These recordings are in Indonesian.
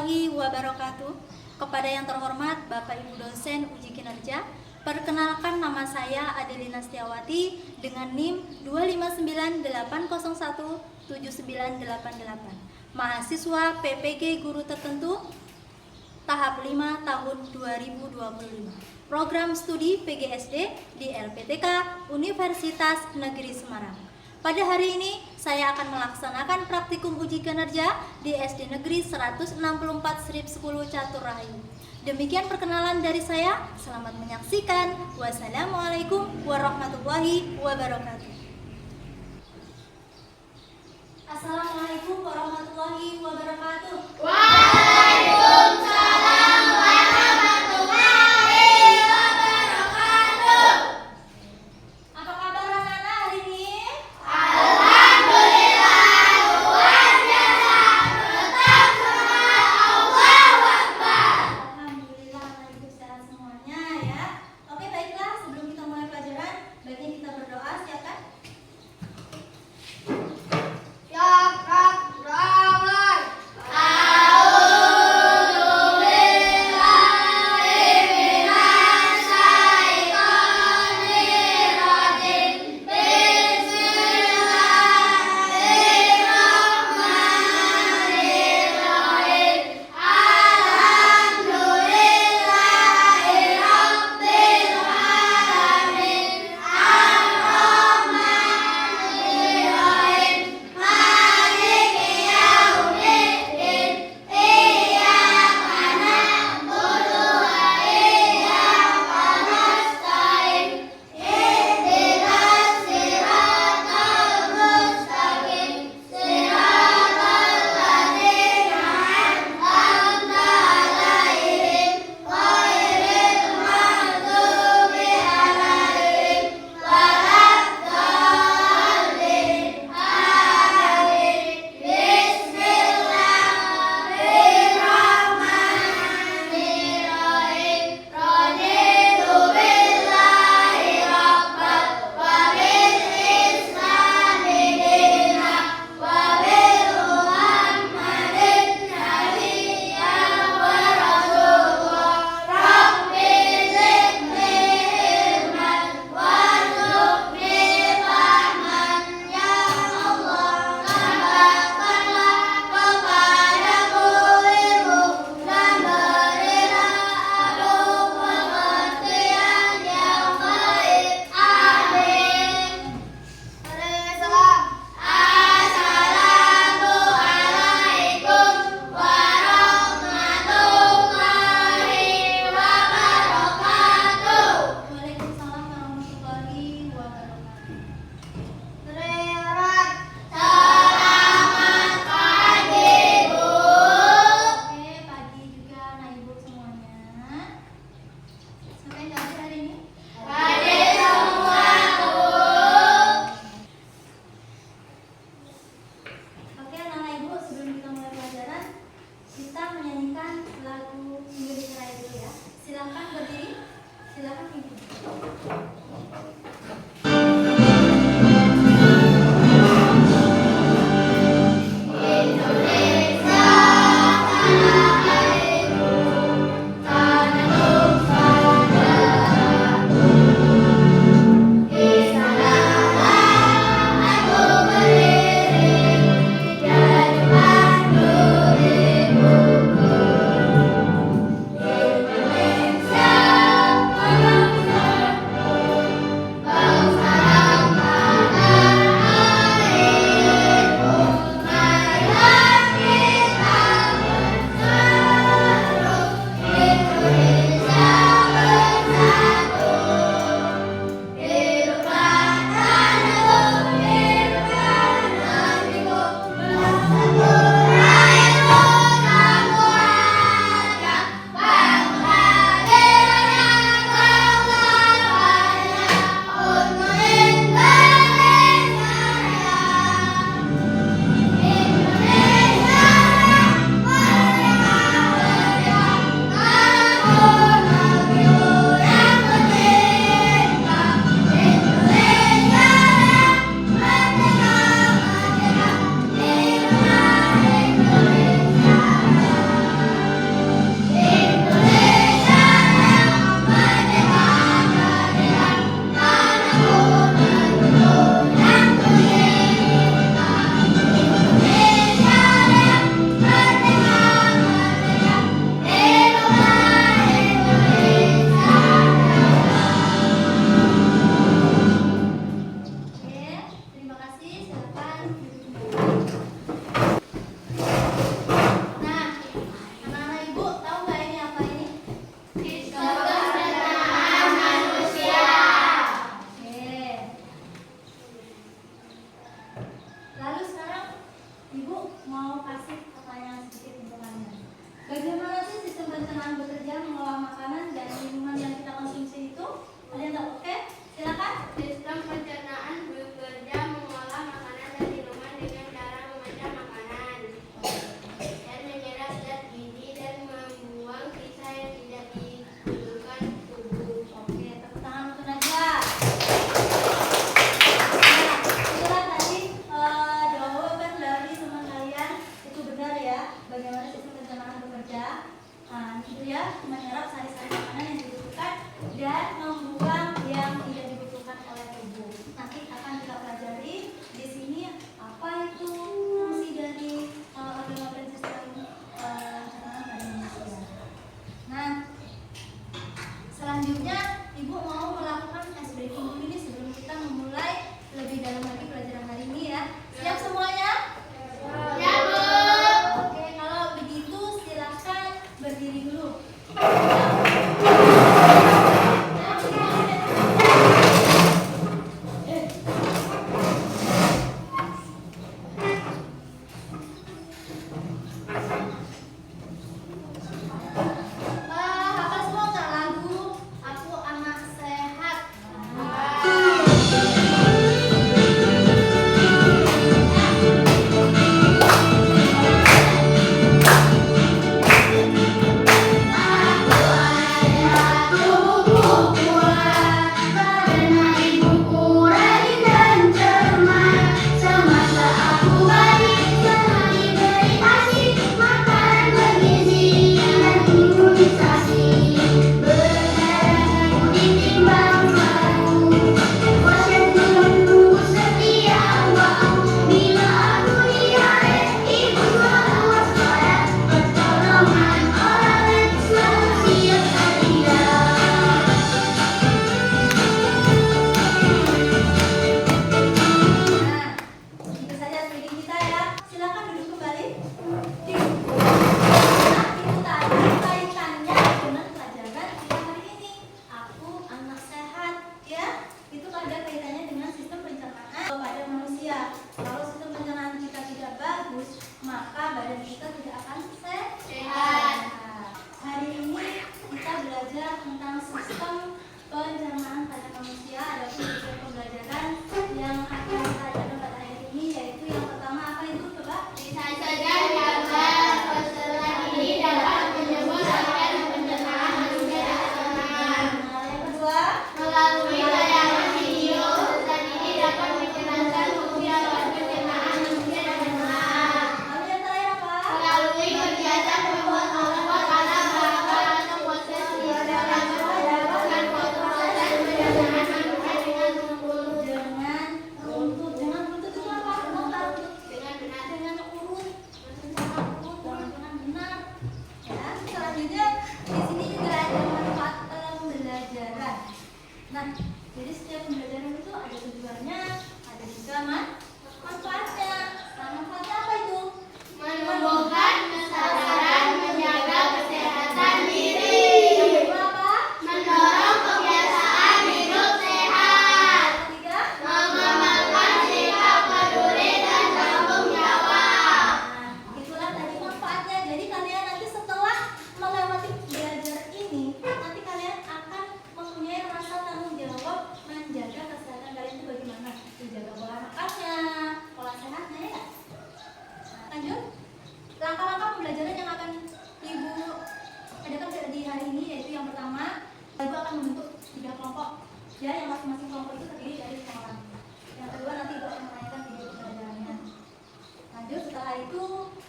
warahmatullahi wabarakatuh. Kepada yang terhormat Bapak Ibu dosen uji kinerja, perkenalkan nama saya Adelina Setiawati dengan NIM 259801798, mahasiswa PPG Guru Tertentu tahap 5 tahun 2025. Program studi PGSD di LPTK Universitas Negeri Semarang. Pada hari ini saya akan melaksanakan praktikum uji kinerja di SD Negeri 164 Strip 10 Catur Rahayu. Demikian perkenalan dari saya. Selamat menyaksikan. Wassalamualaikum warahmatullahi wabarakatuh. Assalamualaikum warahmatullahi wabarakatuh. Waalaikumsalam warahmatullahi wabarakatuh. Apa kabar anak-anak hari ini? Alhamdulillah luar biasa. Tetap semangat, Allahu Akbar. Alhamdulillah anak ibu sehat semuanya ya. Oke baiklah, sebelum kita mulai pelajaran, baiknya kita berdoa, siap kan? Siap, Kak. Ramai. Allahu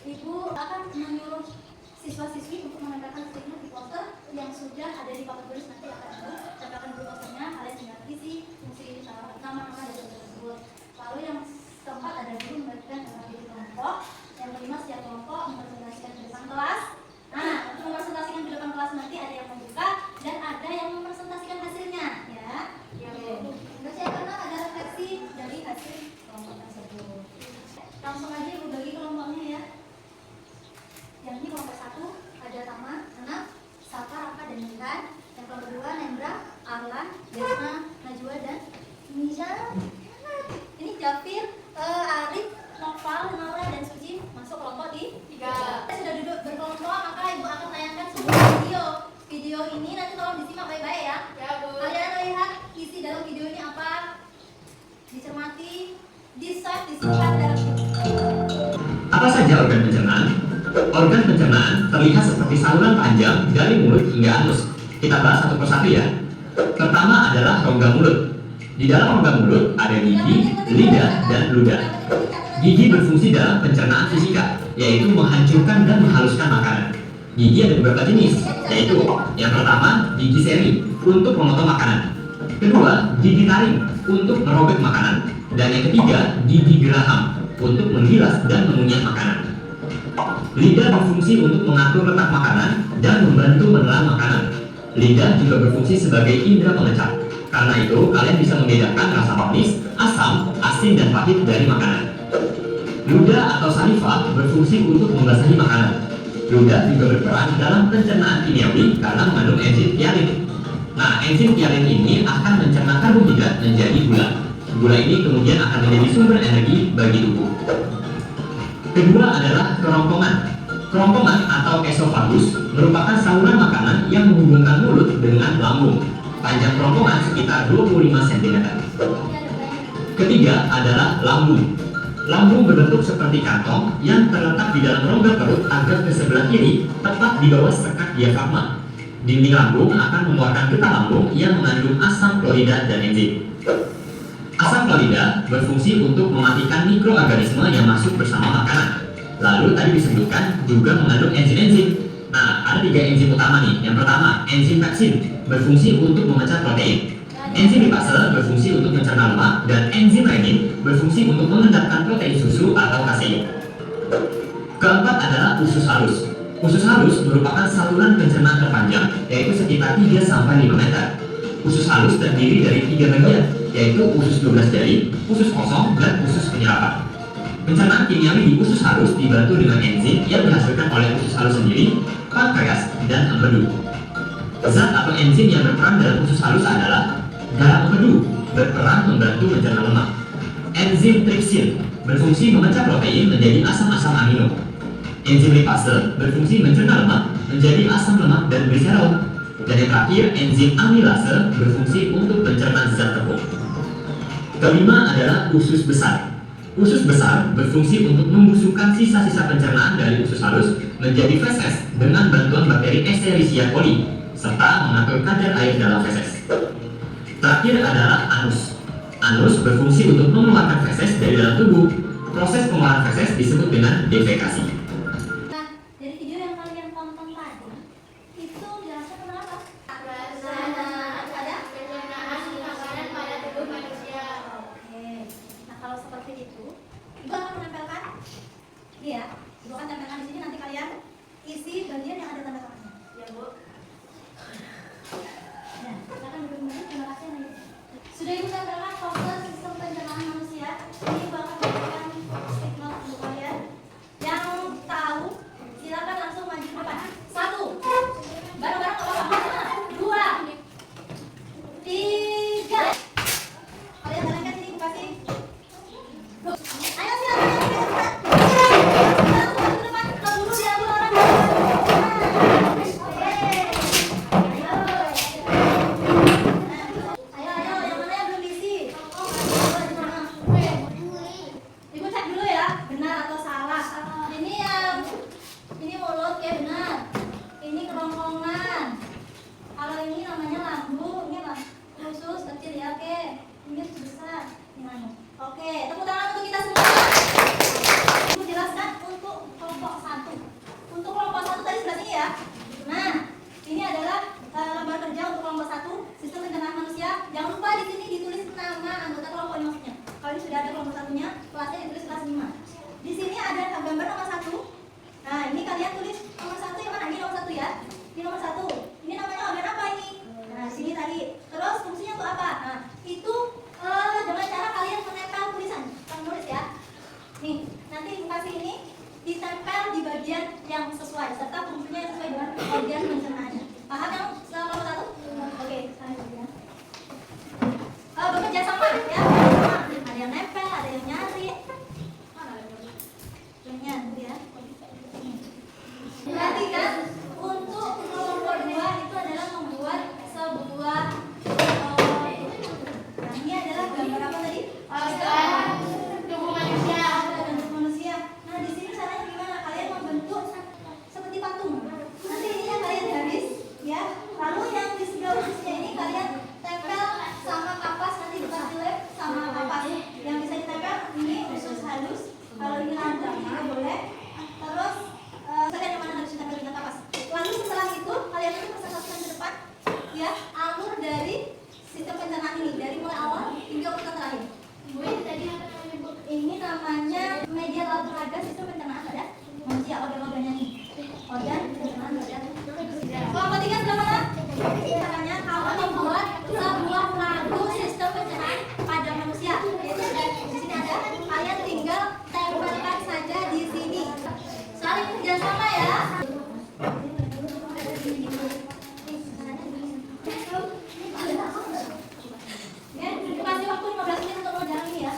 Ibu akan menyuruh siswa-siswi untuk menempelkan stiker di poster yang sudah ada di papan tulis. Nanti akan Ibu tempelkan dulu posternya, kalian tinggal isi fungsi nama-nama dari poster tersebut. Lalu yang keempat ada guru membagikan di kelompok. Yang kelima, setiap kelompok mempresentasikan ke depan kelas. Nah, untuk mempresentasikan ke depan kelas nanti ada yang membuka dan ada yang mempresentasikan hasilnya, ya. Silakan ada refleksi dari hasil kelompok tersebut. Langsung aja Ibu bagi kelompoknya ya. Yang ini kelompok 1 ada Tama, Anak, Safa, Raka, dan Intan. Yang kelompok 2 Nendra, Arlan, Desna, Najwa, dan Misha. Ini Jafir, Arif, Noval, Naura, dan Suci masuk kelompok di 3. Kita sudah duduk berkelompok, maka Ibu akan tayangkan sebuah video. Video ini nanti tolong disimak baik-baik ya. Ya, Bu. Kalian lihat isi dalam video ini apa? Dicermati, di-save, disimpan dalam Apa saja organ pencernaan? Organ pencernaan terlihat seperti saluran panjang dari mulut hingga anus. Kita bahas satu persatu ya. Pertama adalah rongga mulut. Di dalam rongga mulut ada gigi, lidah, dan ludah. Gigi berfungsi dalam pencernaan fisika, yaitu menghancurkan dan menghaluskan makanan. Gigi ada beberapa jenis, yaitu yang pertama gigi seri untuk memotong makanan. Kedua, gigi taring untuk merobek makanan. Dan yang ketiga, gigi geraham untuk menggilas dan mengunyah makanan. Lidah berfungsi untuk mengatur letak makanan dan membantu menelan makanan. Lidah juga berfungsi sebagai indera pengecap. Karena itu, kalian bisa membedakan rasa manis, asam, asin, dan pahit dari makanan. Ludah atau saliva berfungsi untuk membasahi makanan. Ludah juga berperan dalam pencernaan kimiawi karena mengandung enzim ptyalin. Nah, enzim ptyalin ini akan mencerna karbohidrat menjadi gula. Gula ini kemudian akan menjadi sumber energi bagi tubuh. Kedua adalah kerongkongan. Kerongkongan atau esofagus merupakan saluran makanan yang menghubungkan mulut dengan lambung. Panjang kerongkongan sekitar 25 cm. Ketiga adalah lambung. Lambung berbentuk seperti kantong yang terletak di dalam rongga perut agak ke sebelah kiri, tepat di bawah sekat diafragma. Dinding lambung akan mengeluarkan getah lambung yang mengandung asam klorida dan enzim. Asam klorida berfungsi untuk mematikan mikroorganisme yang masuk bersama makanan. Lalu tadi disebutkan juga mengandung enzim-enzim. Nah, ada 3 enzim utama nih. Yang pertama, enzim pepsin berfungsi untuk memecah protein. Enzim lipase berfungsi untuk mencerna lemak, dan enzim renin berfungsi untuk mengendapkan protein susu atau kasein. Keempat adalah usus halus. Usus halus merupakan saluran pencernaan terpanjang, yaitu sekitar 3-5 meter. Usus halus terdiri dari 3 bagian, yaitu usus 12 jari, usus kosong, dan usus penyerapan. Pencernaan kimiawi di usus halus dibantu dengan enzim yang dihasilkan oleh usus halus sendiri, pankreas, dan empedu. Zat atau enzim yang berperan dalam usus halus adalah garam empedu, berperan membantu mencerna lemak. Enzim tripsin berfungsi memecah protein menjadi asam-asam amino. Enzim lipase berfungsi mencerna lemak menjadi asam lemak dan gliserol. Dan yang terakhir, enzim amilase berfungsi untuk mencerna zat tepung. Kelima adalah usus besar. Usus besar berfungsi untuk membusukkan sisa-sisa pencernaan dari usus halus menjadi feses dengan bantuan bakteri Escherichia coli serta mengatur kadar air dalam feses. Terakhir adalah anus. Anus berfungsi untuk mengeluarkan feses dari dalam tubuh. Proses pengeluaran feses disebut dengan defekasi. Nah, dari video yang kalian tonton tadi itu jelasnya tentang apa? Pelaksanaan Ada? pencernaan makanan pada tubuh manusia. Oke. Nah, kalau seperti itu, Ibu akan menempelkan ini ya. Ibu akan tempelkan di sini, nanti kalian isi bagian yang ada tanda tangannya. Ya, Bu. Nah, silakan duduk dulu. Terima kasih Naya. Sudah Ibu tempelkan poster sistem pencernaan manusia. Ini Ibu akan memberikan stigma untuk kalian. Yang tahu, silakan langsung maju ke depan. 1. Bareng-bareng ke bawah. 2. 3. Kalian jalankan sini, Ibu kasih. Ayo silakan cepat. Langsung ke depan. Keburu diambil orang. Ayo, yang mana yang belum diisi? Ayo, di mana? tidak ada kelompok satunya, kelasnya ditulis kelas 5. Di sini ada gambar nomor 1. Nah, ini kalian tulis nomor 1 yang mana? Ini nomor 1 ya. Ini nomor 1. Ini namanya organ apa ini? Nah, sini tadi. Terus fungsinya untuk apa? Nah, itu dengan cara kalian menempel tulisan. Kamu nulis ya. Nih, nanti kasih ini ditempel di bagian yang sesuai serta fungsinya yang sesuai dengan organ pencernaannya. Paham yang nomor 1? Oke, sekarang ya. Bekerja sama ya, ada yang nempel, ada yang nyari. Banyak ya. Perhatikan untuk kelompok 2 itu adalah membuat sebuah ini adalah gambar apa tadi? Organ tubuh manusia. Organ tubuh manusia. Nah, di sini caranya gimana? Kalian membentuk seperti patung. Nanti ini yang kalian garis ya. Lalu yang di sebelah manusia ini kalian tempel sama kapas, nanti dikasih lem sama kapas. Yang bisa ditempel ini usus halus. Kalau ini randang juga boleh. Terus kalian yang mana harus ditempel dengan kapas. Lalu setelah itu kalian itu presentasikan ke depan ya alur dari sistem pencernaan ini dari mulai awal hingga urutan terakhir. Bu, ini tadi apa namanya, Bu? Ini namanya media olahraga sistem pencernaan pada manusia, organ-organnya nih. Organ pencernaan pada manusia. Kelompok 3 sudah mana? Caranya kamu membuat sebuah lagu sistem pencernaan pada manusia. Yaitu di sini ada, kalian tinggal tempelkan saja di sini. Saling kerjasama ya. Ya, kasih waktu 15 menit untuk mengerjakan ini ya.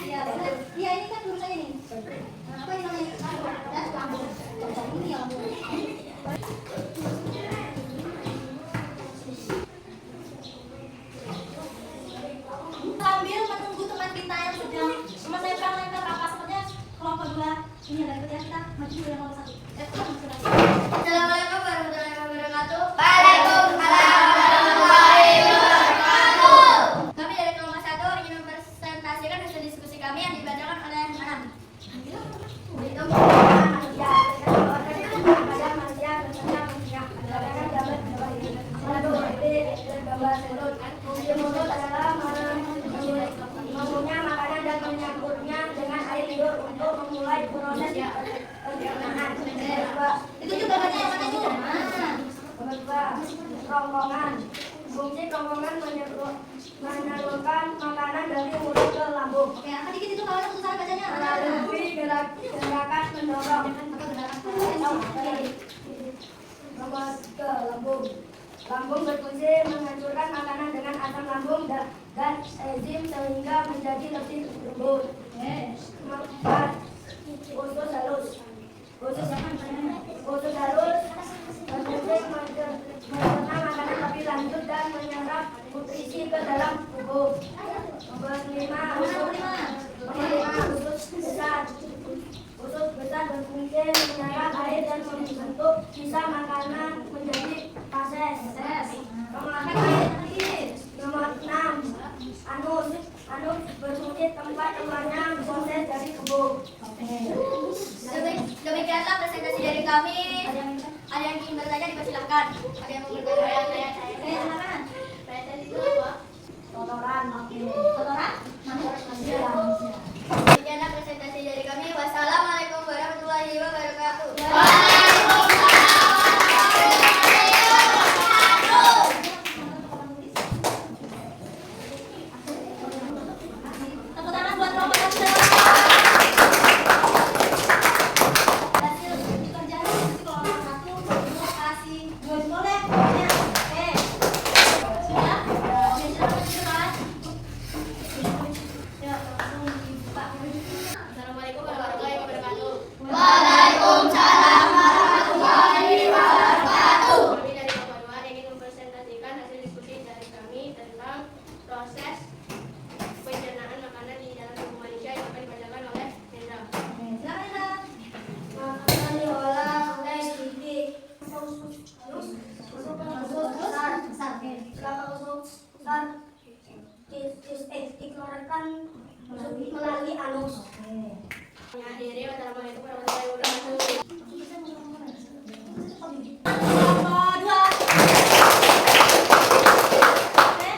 Iya, benar. Iya, ini kan tulisannya nih. Nah, apa ini namanya? Ya, lambung. Ini ya lambung. Sambil menunggu teman kita yang sedang menempel-nempel kapas, sepertinya kelompok 2 ini ada ikut ya, kita maju dulu yang nomor 1. Assalamualaikum warahmatullahi wabarakatuh. Waalaikumsalam warahmatullahi wabarakatuh. Kami dari kelompok 1 ingin mempresentasikan hasil diskusi kami yang dibacakan oleh Anam. Itu merupakan manusia. Pada manusia bersama manusia. Berdasarkan gambar gambar ini. Satu, gambar mulut. Fungsi mulut adalah mempunyai makanan dan menyangkutnya dengan air liur untuk memulai proses pencernaan. Itu juga banyak yang mana itu? Nomor 2, kerongkongan. Fungsi kerongkongan menyalurkan makanan dari mulut ke lambung. Oke, angkat dikit itu kalau susah bacanya. Melalui gerakan mendorong. Nomor 3, lambung. Lambung berfungsi menghancurkan makanan dengan asam lambung dan enzim sehingga menjadi lebih lembut. Nomor 4, usus halus. Usus halus berfungsi mencerna makanan lebih lanjut dan menyerap nutrisi ke dalam tubuh. Nomor 5, usus besar. Usus besar berfungsi menyerap air dan membentuk sisa makanan menjadi fases. Nomor 6, anus. Anus berfungsi tempat keluarnya proses dari tubuh. Demikianlah presentasi dari kami. Ada yang ingin bertanya dipersilahkan. Ada yang mau bertanya? Silakan. Presentasi itu apa? Kotoran. Kotoran? Manusia. Demikianlah presentasi dari kami. Wassalamualaikum warahmatullahi wabarakatuh. Tepuk tangan buat kelompok 1. Hasil pekerjaan diskusi kelompok 1 kasih 2 jempol deh. Oke. Sudah? Oke, silakan silakan. Ya, langsung dibuka. Assalamualaikum warahmatullahi wabarakatuh. Waalaikumsalam warahmatullahi wabarakatuh. Kami dari kelompok 2 ingin mempresentasikan hasil diskusi dari kami tentang proses pencernaan makanan di dalam tubuh manusia yang akan dibacakan oleh Nendra. Oke, silakan Indra. Makanan diolah oleh gigi. Usus besar. Besar, oke. Setelah usus besar dikeluarkan melalui anus. Mengakhiri, wassalamualaikum warahmatullahi wabarakatuh. Kelompok 2. Oke,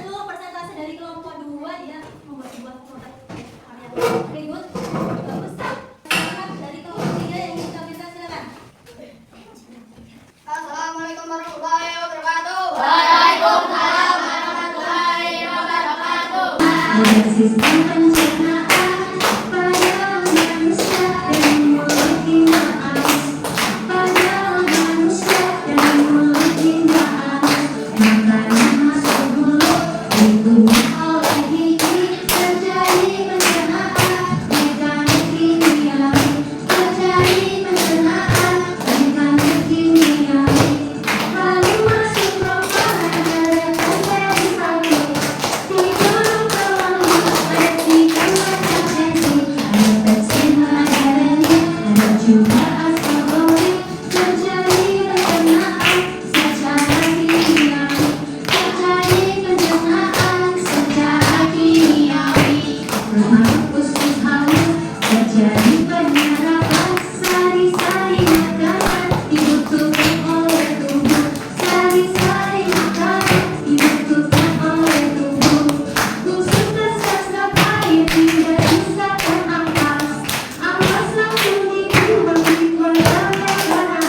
untuk presentasi dari Ada sistem pencernaan pada manusia dari mulut hingga anus. Pada manusia dari mulut hingga anus. Makanan masuk mulut dibunuh oleh gigi. Terjadi pencernaan mekanik kimiawi. Terjadi pencernaan mekanik kimiawi. Lalu masuk rombongan darah terjadi sakit. Dibunuh kembali bersihkan macam sensi. Ada pepsina darahnya, ada juga asam urat. Terjadi pencernaan secara kimiawi. Terjadi pencernaan secara kimiawi. Termasuk usus halus. Terjadi penyerapan sari-sari makanan dibutuhkan oleh tubuh. Sari-sari makanan dibutuhkan oleh tubuh. Busuk tersesat air tidak bisa terampas. Ampas langsung dibuang dikeluarkan makanan.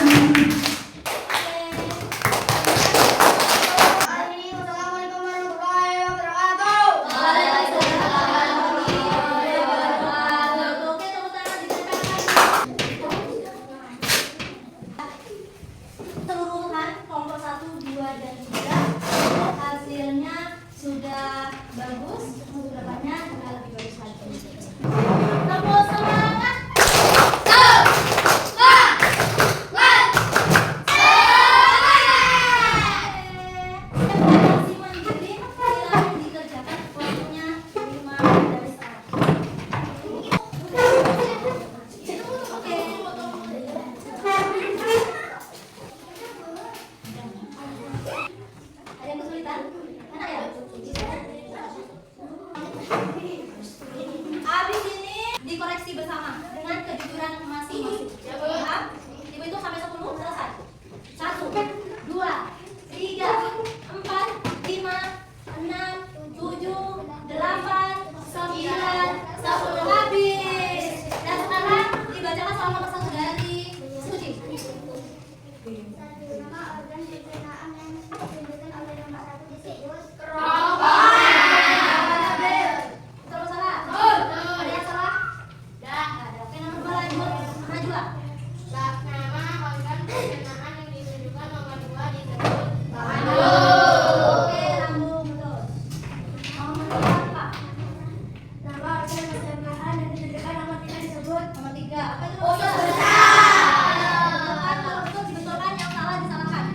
Assalamualaikum warahmatullahi wabarakatuh. Oke, tepuk tangan didengarkan. Keseluruhan kelompok 1, 2, dan 3 hasilnya sudah bagus. Untuk depannya sudah lebih bagus lagi. Tepuk semangat. Evaluasi mandiri silakan dikerjakan waktunya 5 dari sekarang. Oke. Ada yang kesulitan? Mana ya? Habis ini dikoreksi bersama dengan kejujuran masing-masing. Paham? Ibu itu sampai 10 selesai. 1, 2, 3, 4, 5, 6, 7, 8, 9, 10 habis. Dan sekarang dibacakan soal nomor 1 dari Suci. Nama organ pencernaan yang ditunjukkan oleh nomor 1 disebut Terus salah? Ada yang salah? Nggak ada. Oke, nomor 2 lanjut. Najwa. Nama organ pencernaan yang ditunjukkan nomor 2 disebut Oke, lambung betul. Nomor 3 apa? nama organ pencernaan yang ditunjukkan nomor 3 disebut Nomor 3. Apa itu? Usus besar. Kalau betul dibetulkan, yang salah disalahkan.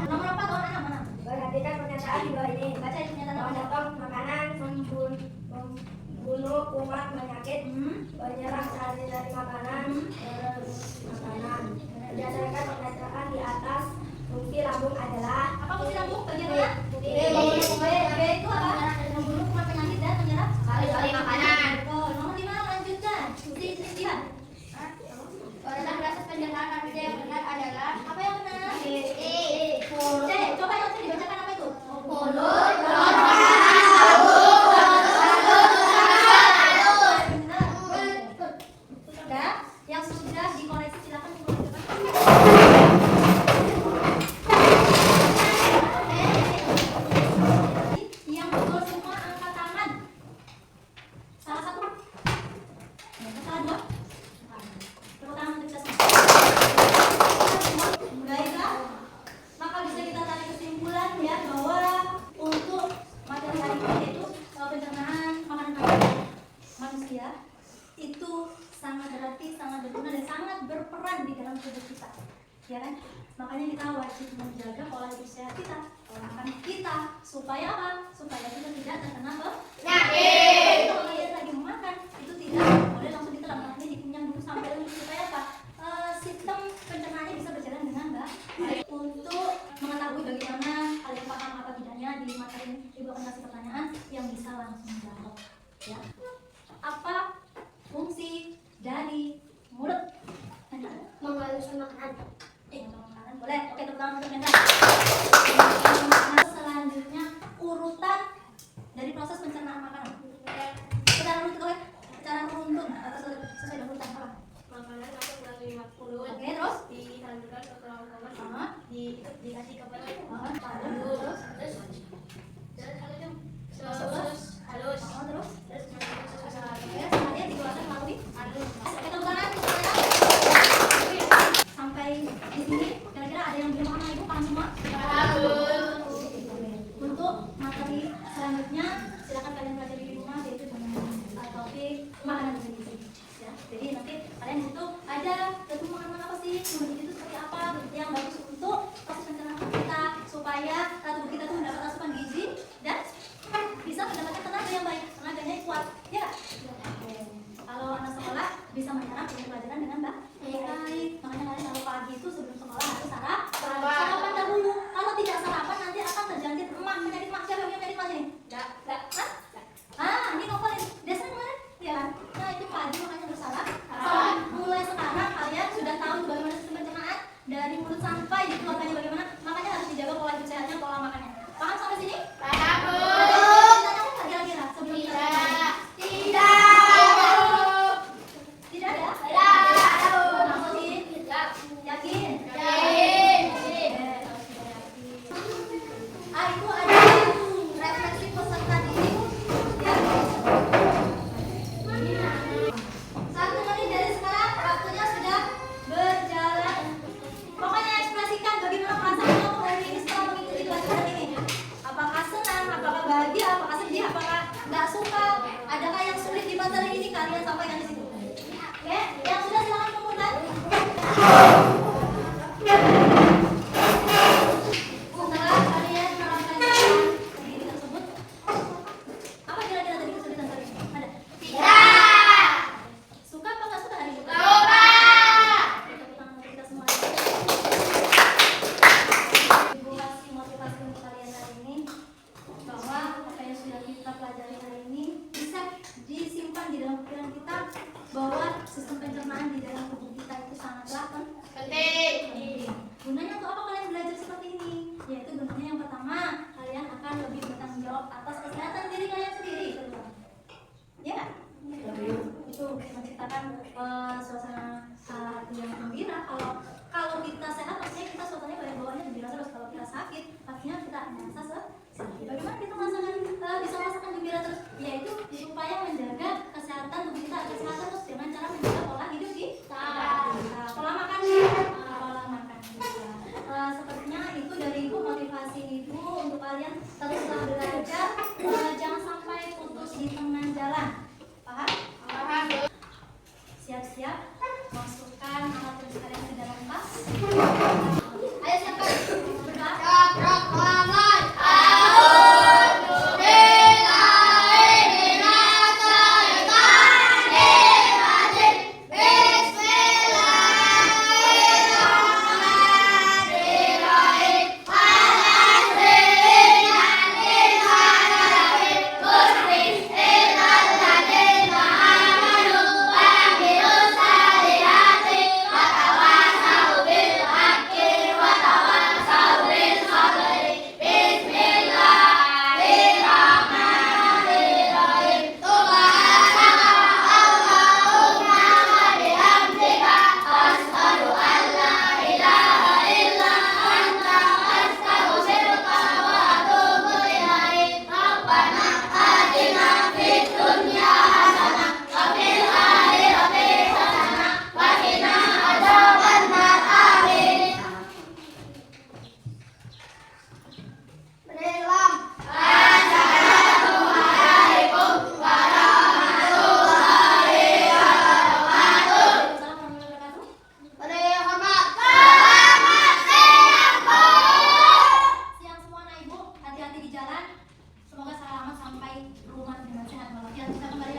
Nomor 4 tuan anak mana? perhatikan pernyataan di bawah ini. Baca itu pernyataan apa? Memotong makanan, membunuh kumat penyakit, menyerang sari-sari makanan, makanan. Berdasarkan pernyataan di atas, fungsi lambung adalah Apa fungsi lambung? Bagian mana? B. B itu apa? Membunuh kuman penyakit dan menyerap Sari-sari makanan. Betul. Nomor 5 lanjutkan. Lihat. Organ proses pencernaan manusia yang benar adalah Apa yang benar? C. C. Coba yang C dibacakan apa itu? Mulut, Sudah. Yang sudah dikoreksi silakan dikoreksi. Yang betul semua angkat tangan. Salah satu. Salah dua. Tepuk tangan untuk kita semua. Baiklah. Maka bisa kita tarik kesimpulan ya bahwa untuk materi hari ini yaitu pencernaan makanan manusia itu sangat berarti, sangat berguna dan sangat berperan di dalam tubuh kita, ya kan? Makanya kita wajib menjaga pola hidup sehat kita, pola makan kita, supaya apa? Supaya kita tidak terkena penyakit. Kalau kalian lagi makan itu tidak boleh langsung ditelan, makanya dikunyah dulu sampai lembut supaya apa? Sistem pencernaannya bisa berjalan dengan baik. Untuk mengetahui bagaimana kalian paham apa tidaknya di materi ini, ibu akan kasih pertanyaan yang bisa langsung jawab. Ya. Apa fungsi dari mulut? menghaluskan makanan. Makanan boleh. Oke, tepuk tangan untuk Nenda. Selanjutnya urutan dari proses pencernaan makanan. Secara runtun, secara runtun atau sesuai dengan urutan apa? makanan masuk melalui mulut. Oke, terus Disalurkan ke kerongkongan sama dikasih ke perut. terus Terus halus. Ya. Oke. Kalau anak sekolah bisa menyerap pelajaran dengan baik. Makanya kalian kalau pagi itu sebelum sekolah harus sarapan dahulu. Kalau tidak sarapan nanti akan terjangkit penyakit mak. Siapa yang penyakit mak ini? Enggak. Ini novel ini. Desa kemarin? Ya kan? Nah, itu pagi makanya harus sarapan. Mulai sekarang kalian sudah tahu bagaimana sistem pencernaan dari mulut sampai di keluarganya bagaimana. Makanya harus dijaga pola hidup sehatnya, pola makannya. Paham sampai sini? Paham, Bu. Ada nggak kira-kira sebelum kita mulai? Tidak ada? Kenapa sih? Yakin? Itu ada refleksi peserta didik. Ya. 1 menit dari sekarang, waktunya sudah berjalan. Pokoknya ekspresikan bagaimana perasaan kamu hari ini setelah mengikuti pelajaran ini. Apakah senang, apakah bahagia, apakah sedih, apakah nggak suka? Adakah yang sulit di materi ini? Kalian sampaikan di situ. Oke, yang sudah silakan kumpulkan. Setelah kalian menerapkan diri tersebut, apa kira-kira tadi kesulitan kalian? Ada? Suka apa nggak suka hari ini? Tepuk tangan untuk kita semua. Ibu kasih motivasi untuk kalian hari ini bahwa apa yang sudah kita pelajari hari ini bisa disimpan di dalam pikiran kita, bahwa sistem pencernaan di dalam tubuh kita itu sangatlah penting. Gunanya untuk apa kalian belajar seperti ini? Yaitu gunanya yang pertama, kalian akan lebih bertanggung jawab atas kesehatan diri kalian sendiri. Ya, itu menciptakan suasana hati yang gembira. Kalau kita sehat, maksudnya kita suasananya banyak bawaannya gembira terus. Kalau kita sakit, artinya kita merasa sedih. Bagaimana kita bisa merasakan gembira terus? Yaitu supaya menjaga kesehatan tubuh kita agar sehat terus dengan cara menjaga pola hidup kita. Pola makan kita. Sepertinya itu dari Ibu, motivasi Ibu untuk kalian teruslah belajar, jangan sampai putus di tengah jalan. Paham? Siap-siap masukkan alat tulis kalian ke dalam tas. Ayo siapa? Berdoa. Siang semua, nah Ibu, hati-hati di jalan. Semoga selamat sampai rumah dengan sehat walafiat. Kita kembali